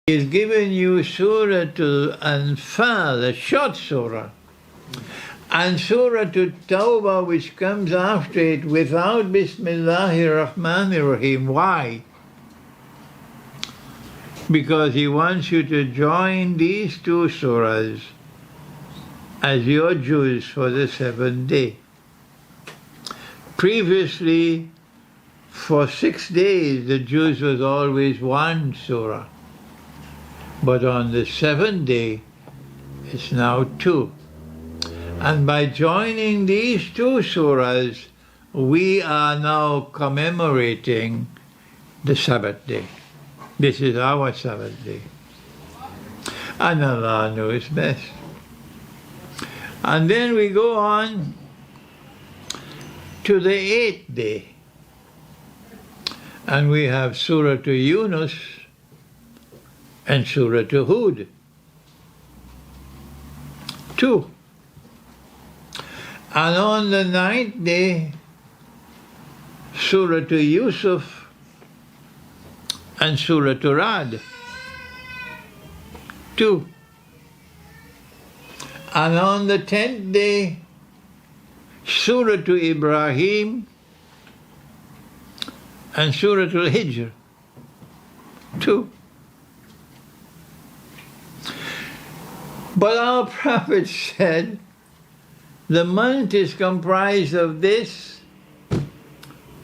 He's given you Surah Al-Anfal, a short surah, and Surah Tawbah, which comes after it, without Bismillahir Rahmanir Rahim. Why? Because he wants you to join these two surahs as your juz for the 7th day. Previously, for 6 days, the juz was always one surah. But on the 7th day, it's now 2. And by joining these two surahs, we are now commemorating the Sabbath day. This is our Sabbath day. And Allah knows best. And then we go on to the 8th day. And we have Surah to Yunus and Surah to Hud. 2. And on the 9th day, Surah to Yusuf and Surah to Rad. 2. And on the 10th day, Surah to Ibrahim and Surah to Hijr. 2. But our Prophet said, the month is comprised of this,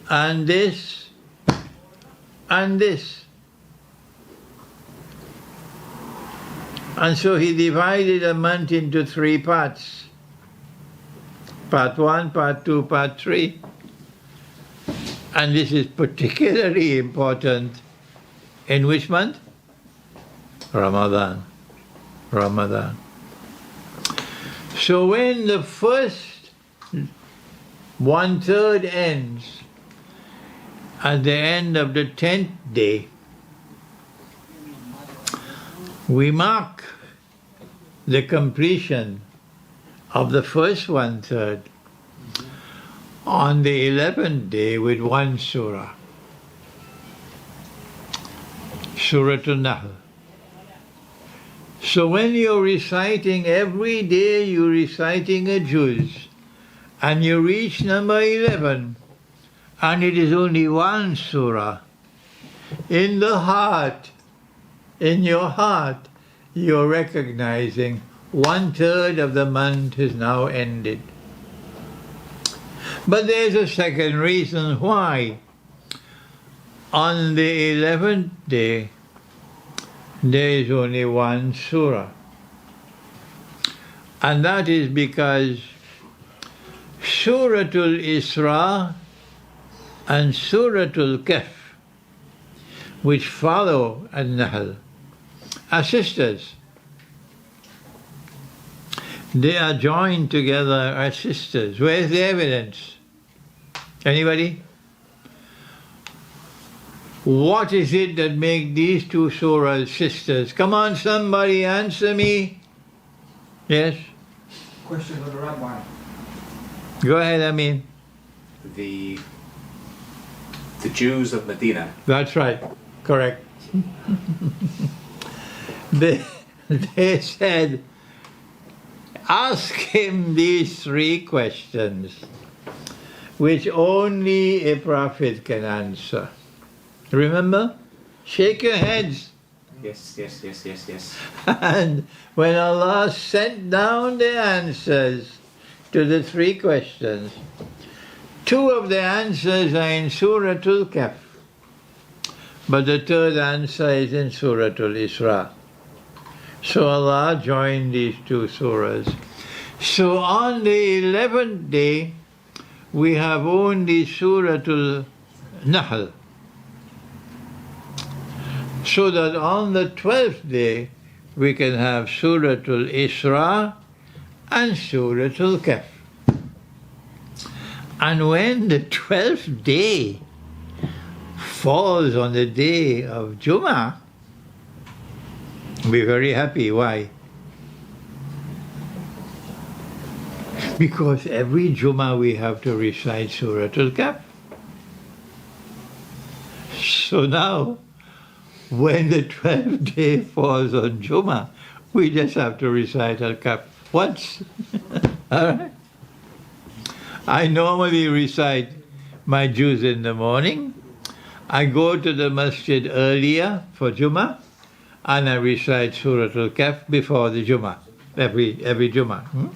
and this, and this. And so he divided a month into 3 parts. Part 1, Part 2, Part 3. And this is particularly important in which month? Ramadan. Ramadan. So when the first 1/3 ends, at the end of the 10th day, we mark the completion of the first 1/3 on the 11th day with one surah, Surah An-Nahl. So when you're reciting, every day you're reciting a juz, and you reach number 11, and it is only one surah, in the heart, in your heart, you're recognizing 1/3 of the month is now ended. But there's a second reason why. On the 11th day, there is only one surah. And that is because Suratul Isra and Suratul Kahf, which follow An-Nahl, are sisters. They are joined together as sisters. Where's the evidence? Anybody? What is it that makes these two surahs sisters? Come on, somebody answer me. Yes? Question of the Rabbi. Go ahead, Amin. The Jews of Medina. That's right. Correct. they said, ask him these 3 questions, which only a prophet can answer. Remember? Shake your heads. Yes. And when Allah sent down the answers to the 3 questions, 2 of the answers are in Surah Al-Kahf, but the 3rd answer is in Surah Al-Isra. So Allah joined these 2 surahs. So on the 11th day, we have only Surah Al-Nahl. So that on the 12th day, we can have Surah Al-Isra and Surah Al-Kahf. And when the 12th day falls on the day of Jummah, we're very happy. Why? Because every Jummah we have to recite Surah Al-Kahf. So now, when the 12th day falls on Jummah, we just have to recite Al-Kahf once. All right? I normally recite my juz in the morning. I go to the masjid earlier for Jummah, and I recite Surah Al-Kahf before the Jummah, every Jummah.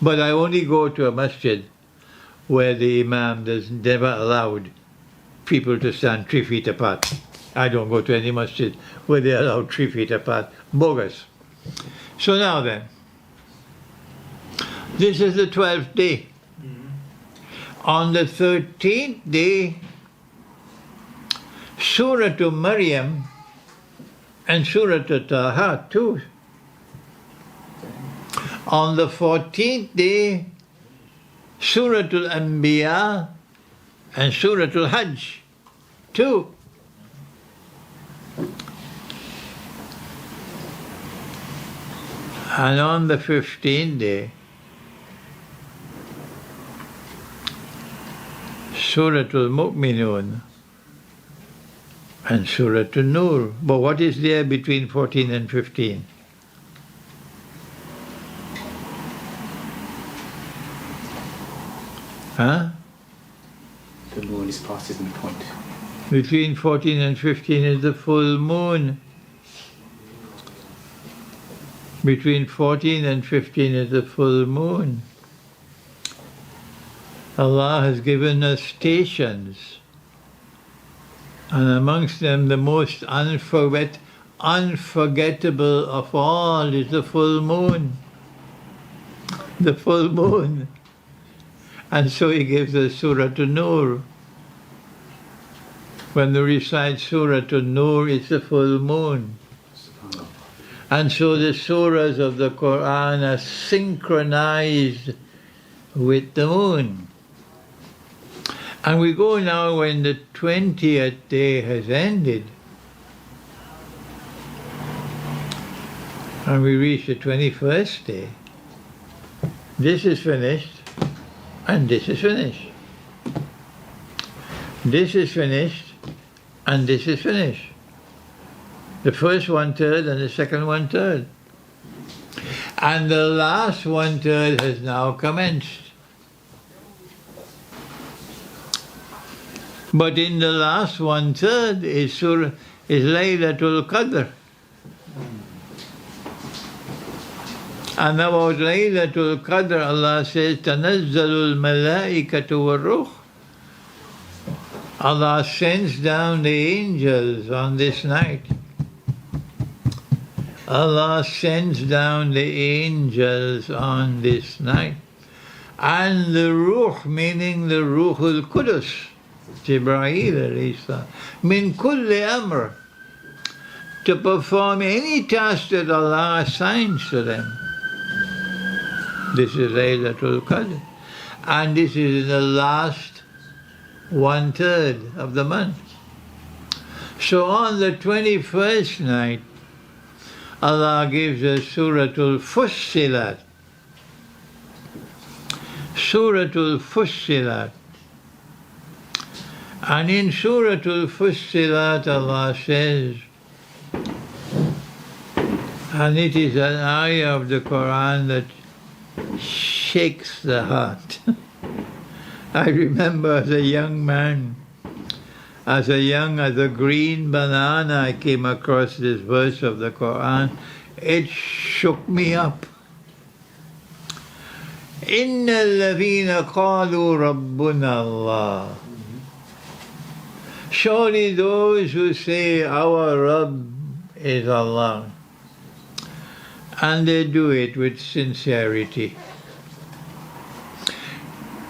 But I only go to a masjid where the imam does never allowed people to stand 3 feet apart. I don't go to any masjid where they allow 3 feet apart. Bogus. So now then, this is the 12th day. On the 13th day, Surah to Maryam and Surah to Taha too. On the 14th day, Surah Al-Anbiya and Surah Al-Hajj too. And on the 15th day, Surah Al-Mu'minun and Surah An-Nur. But what is there between 14 and 15? Huh? The moon is past the point. Between 14 and 15 is the full moon. Between 14 and 15 is the full moon. Allah has given us stations, and amongst them the most unforgettable of all is the full moon. The full moon. And so He gives us Surah An-Nur. When we recite Surah An-Nur, it's the full moon. And so the surahs of the Quran are synchronized with the moon. And we go now when the 20th day has ended. And we reach the 21st day. This is finished, and this is finished. This is finished, and this is finished. The first 1/3 and the second 1/3. And the last 1/3 has now commenced. But in the last 1/3 is Laylatul Qadr. And about Laylatul Qadr, Allah says, تَنَزَّلُ الْمَلَائِكَةُ وَالرُّوحُ. Allah sends down the angels on this night. Allah sends down the angels on this night. And the Ruh, meaning the Ruhul Qudus, Jibreel alayhi salam, min kulli amr, to perform any task that Allah assigns to them. This is Laylatul Qadr. And this is the last 1/3 of the month. So on the 21st night, Allah gives us Suratul Fussilat. Suratul Fussilat. And in Suratul Fussilat, Allah says, and it is an ayah of the Quran that shakes the heart. I remember as a young man, as a green banana, I came across this verse of the Quran. It shook me up. إِنَّ الَّذِينَ قَالُوا رَبُّنَا اللَّهُ. Surely those who say our Rabb is Allah, and they do it with sincerity.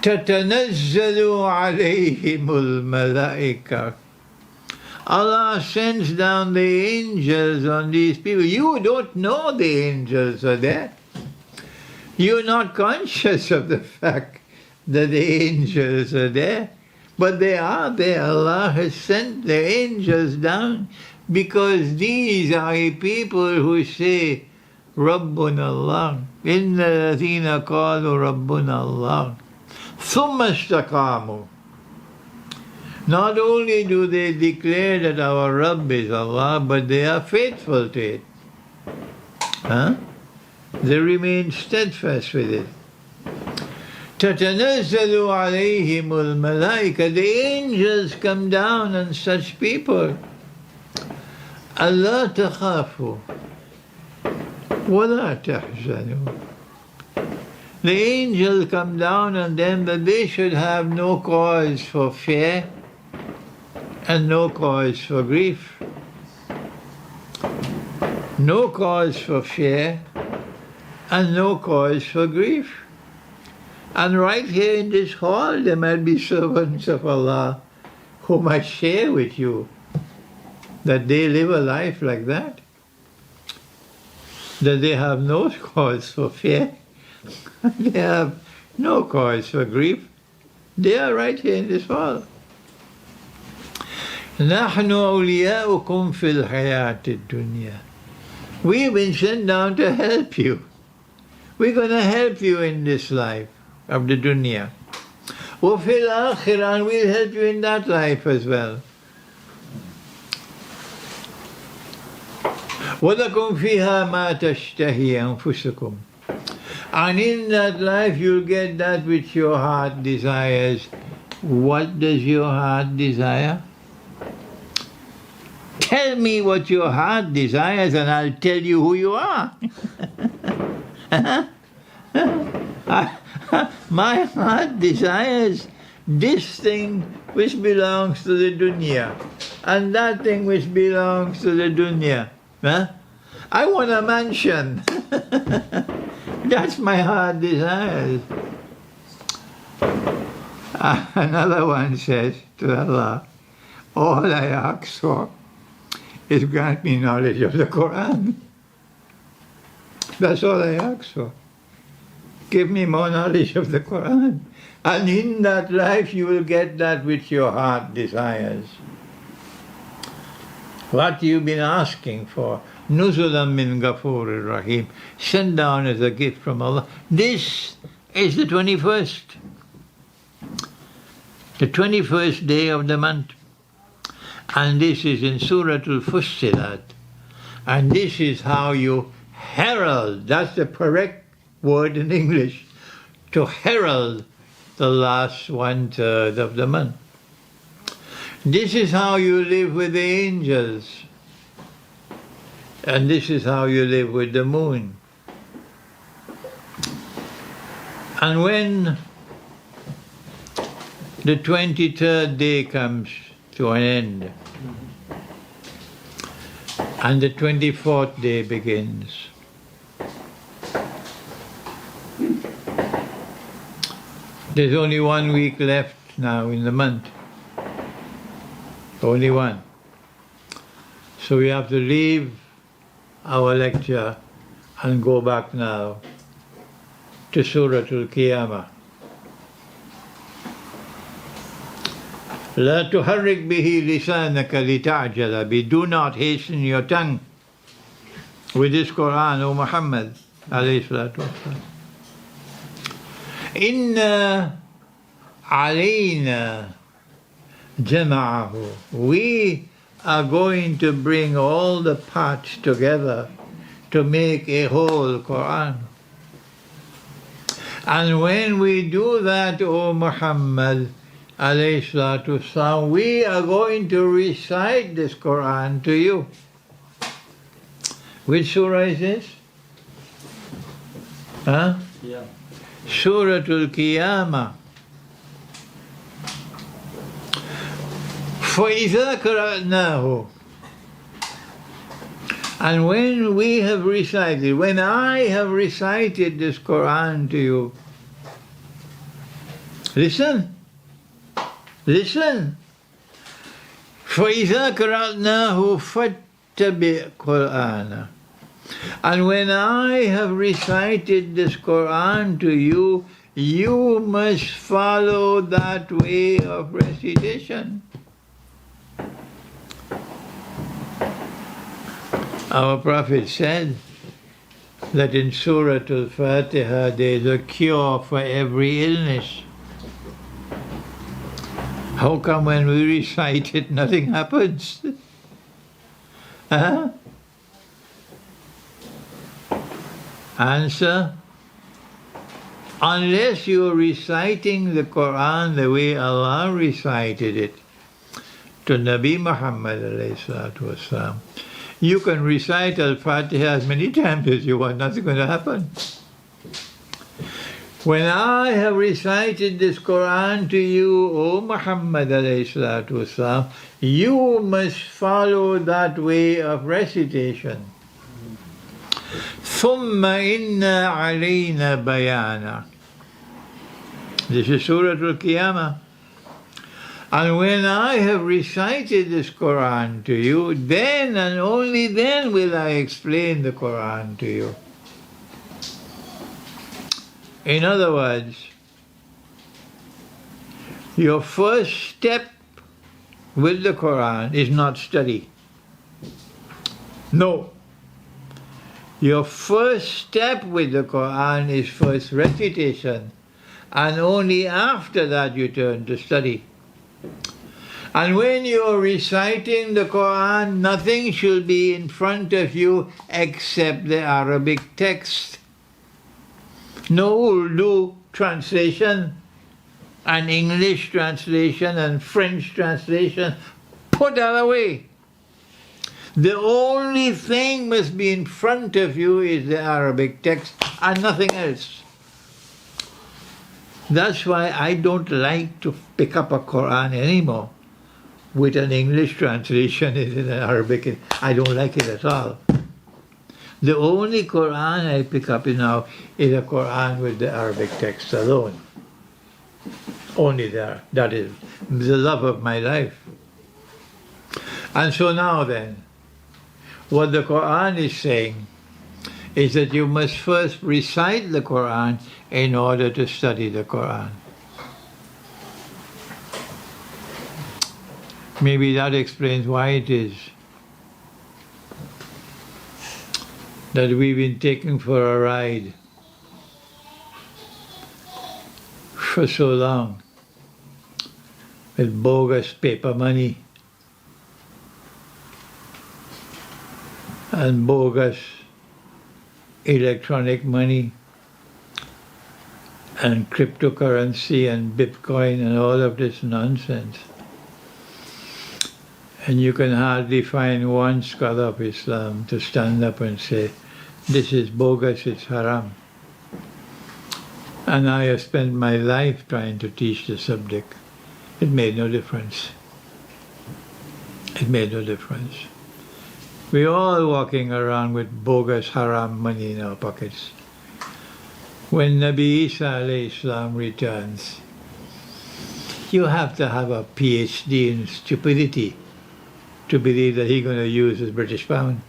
تَتَنَزَّلُ عَلَيْهِمُ الْمَلَائِكَةُ. Allah sends down the angels on these people. You don't know the angels are there. You're not conscious of the fact that the angels are there. But they are there. Allah has sent the angels down because these are a people who say, Rabbuna Allah. Inna ladhina qalu Rabbuna Allah. ثُمَّ اسْتَقَامُوا. Not only do they declare that our Rabb is Allah, but they are faithful to it. Huh? They remain steadfast with it. تَتَنَزَّلُ عَلَيْهِمُ الْمَلَائِكَةُ. The angels come down on such people. أَلَّا تَخَافُوا وَلَا تَحْزَنُوا. The angels come down on them that they should have no cause for fear and no cause for grief. No cause for fear and no cause for grief. And right here in this hall there might be servants of Allah who might share with you that they live a life like that, that they have no cause for fear, they have no cause for grief. They are right here in this hall. نَحْنُ أَوْلِيَاؤُكُمْ فِي الْحَيَاةِ الدُّنْيَا. We've been sent down to help you. We're going to help you in this life of the dunya. وَفِي الْآخِرَةِ, and we'll help you in that life as well. وَلَكُمْ فِيهَا مَا تَشْتَهِي أَنفُسُكُمْ. And in that life you'll get that which your heart desires. What does your heart desire? Tell me what your heart desires and I'll tell you who you are. My heart desires this thing which belongs to the dunya and that thing which belongs to the dunya. Huh? I want a mansion. That's my heart desires. Another one says to Allah, all I ask for is grant me knowledge of the Quran. That's all I ask for. Give me more knowledge of the Quran. And in that life you will get that which your heart desires. What you've been asking for. Nuzulan min Ghafurir Rahim. Sent down as a gift from Allah. This is the 21st. The 21st day of the month. And this is in Surah Al-Fussilat. And this is how you herald, that's the correct word in English, to herald the last 1/3 of the month. This is how you live with the angels. And this is how you live with the moon. And when the 23rd day comes to an end, and the 24th day begins, there's only 1 week left now in the month. Only one. So we have to leave our lecture and go back now to Surah Al-Qiyamah. لا تحرك به لسانك لتعجل به. Do not hasten your tongue with this Quran, O Muhammad alayhi salatu wasalam. Inna alayna jama'ahu. We are going to bring all the parts together to make a whole Quran. And when we do that, O Muhammad alayhi salatu wasalam, we are going to recite this Quran to you. Which surah is this? Huh? Yeah. Surah Al-Qiyamah. فَإِذَا قَرَأْنَاهُ. And when we have recited, when I have recited this Quran to you, listen, listen. فَإِذَا قَرَأْنَاهُ فَاتَّبِعْ قُرْآنَهُ. And when I have recited this Quran to you, you must follow that way of recitation. Our Prophet said that in Surah Al-Fatiha there is a cure for every illness. How come when we recite it, nothing happens? Huh? Answer: unless you're reciting the Quran the way Allah recited it to Nabi Muhammad alayhi salatu wasalam, you can recite Al-Fatiha as many times as you want, nothing going to happen. When I have recited this Quran to you, O Muhammad alayhi salatu wasalam, you must follow that way of recitation. ثُمَّ إِنَّا عَلَيْنَا بَيَانًا. This is Surah Al-Qiyamah. And when I have recited this Quran to you, then and only then will I explain the Quran to you. In other words, your first step with the Quran is not study. No. Your first step with the Quran is first recitation, and only after that you turn to study. And when you are reciting the Quran, nothing should be in front of you except the Arabic text. No Urdu translation and English translation and French translation. Put that away. The only thing must be in front of you is the Arabic text and nothing else. That's why I don't like to pick up a Quran anymore with an English translation in an Arabic. I don't like it at all. The only Quran I pick up now is a Quran with the Arabic text alone. Only there. That is the love of my life. And so now then, what the Quran is saying is that you must first recite the Quran in order to study the Quran. Maybe that explains why it is that we've been taken for a ride for so long with bogus paper money and bogus electronic money and cryptocurrency and Bitcoin and all of this nonsense. And you can hardly find one scholar of Islam to stand up and say, this is bogus, it's haram. And I have spent my life trying to teach the subject. It made no difference. It made no difference. We're all walking around with bogus haram money in our pockets. When Nabi Isa alayhi salam returns, you have to have a PhD in stupidity to believe that he's going to use his British pound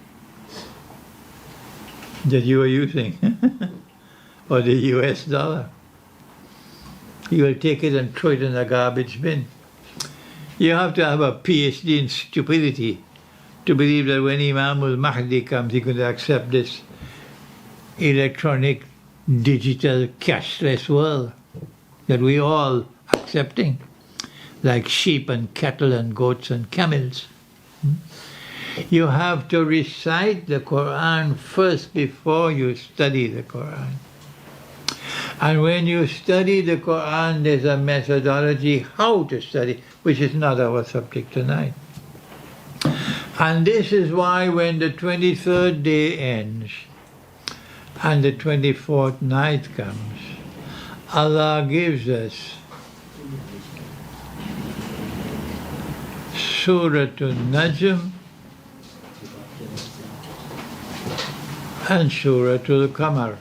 that you are using, or the US dollar. He will take it and throw it in a garbage bin. You have to have a PhD in stupidity to believe that when Imam al-Mahdi comes, he's going to accept this electronic, digital, cashless world that we all accepting, like sheep and cattle and goats and camels. You have to recite the Quran first before you study the Quran. And when you study the Quran, there's a methodology how to study, which is not our subject tonight. And this is why when the 23rd day ends and the 24th night comes, Allah gives us Surah Al-Najm and Surah Al-Qamar.